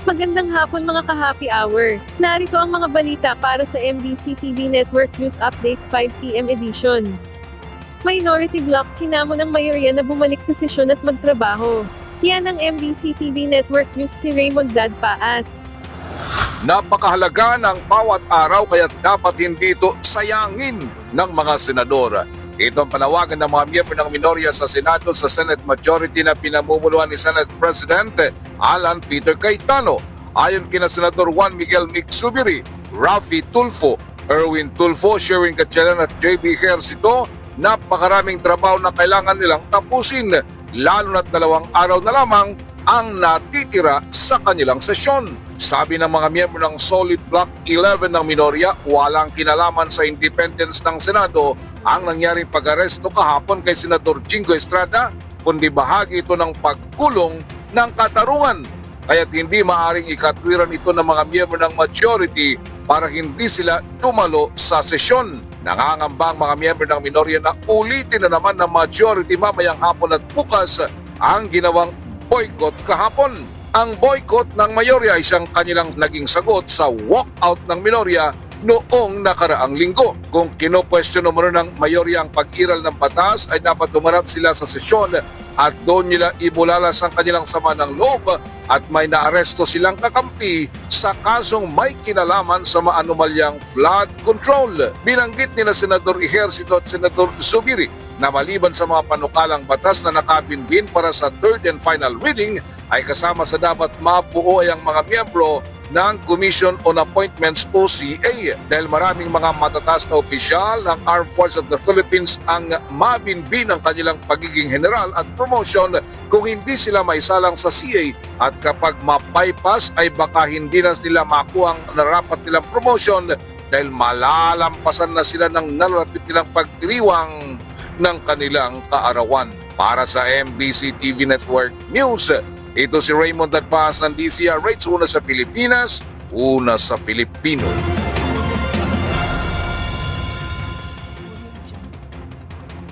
Magandang hapon mga ka-happy hour. Narito ang mga balita para sa MBC TV Network News Update 5 PM edition. Minority Bloc, hinamon ng mayorya na bumalik sa sesyon at magtrabaho. Yan ang MBC TV Network News ni Raymond Dad Paas. Napakahalaga ng bawat araw kaya't dapat hindi ito sayangin ng mga senador. Ito ang panawagan ng mga miyembro ng minorya sa Senado sa Senate Majority na pinamumuluan ni Senate President Alan Peter Cayetano. Ayon kina Senador Juan Miguel Mix-Zubiri, Raffy Tulfo, Erwin Tulfo, Sherwin Gatchalian at JB Ejercito, napakaraming trabaho na kailangan nilang tapusin, lalo na't 2 araw na lamang ang natitira sa kanilang sesyon. Sabi ng mga miyembro ng Solid Block 11 ng minorya, walang kinalaman sa independence ng Senado ang nangyaring pag-aresto kahapon kay Senador Jingo Estrada, kundi bahagi ito ng pagkulong ng katarungan. Kaya't hindi maaring ikatwiran ito ng mga miyembro ng majority para hindi sila dumalo sa sesyon. Nangangamba ang mga miyembro ng minorya na ulitin na naman ng majority mamayang hapon at bukas ang ginawang boycott kahapon. Ang boycott ng mayorya ay isang kanilang naging sagot sa walkout ng minorya noong nakaraang linggo. Kung kinopwestiyon naman ng mayorya ang pag-iral ng batas ay dapat umarap sila sa sesyon at doon nila ibulalas ang kanilang sama ng loob at may naaresto silang kakampi sa kasong may kinalaman sa maanumalyang flood control. Binanggit ni na Senador Ejercito at Senador Zubiri na maliban sa mga panukalang batas na nakabinbin para sa third and final reading ay kasama sa dapat mabuo ay ang mga miyembro ng Commission on Appointments OCA dahil maraming mga matataas na opisyal ng Armed Forces of the Philippines ang mabinbin ang kanilang pagiging general at promotion kung hindi sila maisalang sa CA at kapag ma-bypass ay baka hindi na nila makuha ang narapat nilang promotion dahil malalampasan na sila ng nalalapit nilang pagdiriwang ng kanilang kaarawan. Para sa MBC TV Network News, ito si Raymond Dad Paas ng DCRH, una sa Pilipinas, una sa Pilipino.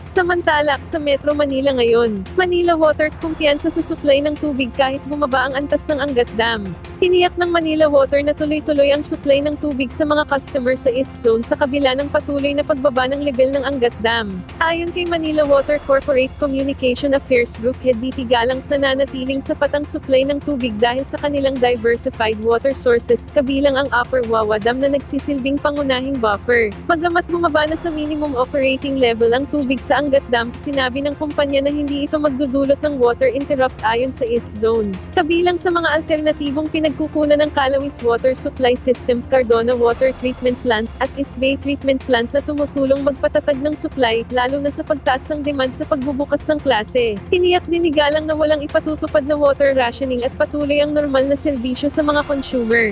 Samantala, sa Metro Manila ngayon, Manila Water kumpiyansa sa supply ng tubig kahit bumaba ang antas ng Angat Dam. Tiniyak ng Manila Water na tuloy-tuloy ang supply ng tubig sa mga customer sa East Zone sa kabila ng patuloy na pagbaba ng level ng Angat Dam. Ayon kay Manila Water Corporate Communication Affairs Group Head DT Galang, nananatiling sapat ang supply ng tubig dahil sa kanilang diversified water sources, kabilang ang Upper Wawa Dam na nagsisilbing pangunahing buffer. Bagamat bumaba na sa minimum operating level ang tubig sa Angat Dam, sinabi ng kumpanya na hindi ito magdudulot ng water interrupt ayon sa East Zone. Kabilang sa mga alternatibong pinagkukunan ng Calawis Water Supply System, Cardona Water Treatment Plant, at East Bay Treatment Plant na tumutulong magpatatag ng supply, lalo na sa pagtaas ng demand sa pagbubukas ng klase. Tiniyak din ni Galang na walang ipatutupad na water rationing at patuloy ang normal na serbisyo sa mga consumer.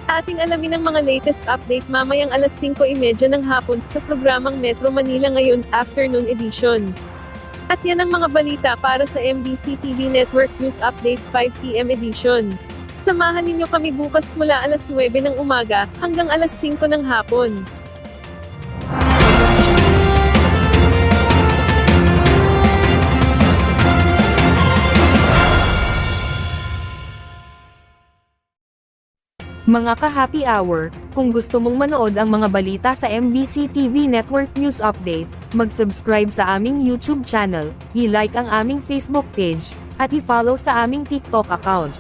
Ating alamin ang mga latest update mamayang alas 5:30 ng hapon sa programang Metro Manila Ngayon, Afternoon Edition. At yan ang mga balita para sa MBC TV Network News Update 5 PM edition. Samahan ninyo kami bukas mula alas 9 ng umaga hanggang alas 5 ng hapon. Mga ka-happy hour, kung gusto mong manood ang mga balita sa MBC TV Network News Update, mag-subscribe sa aming YouTube channel, i-like ang aming Facebook page, at i-follow sa aming TikTok account.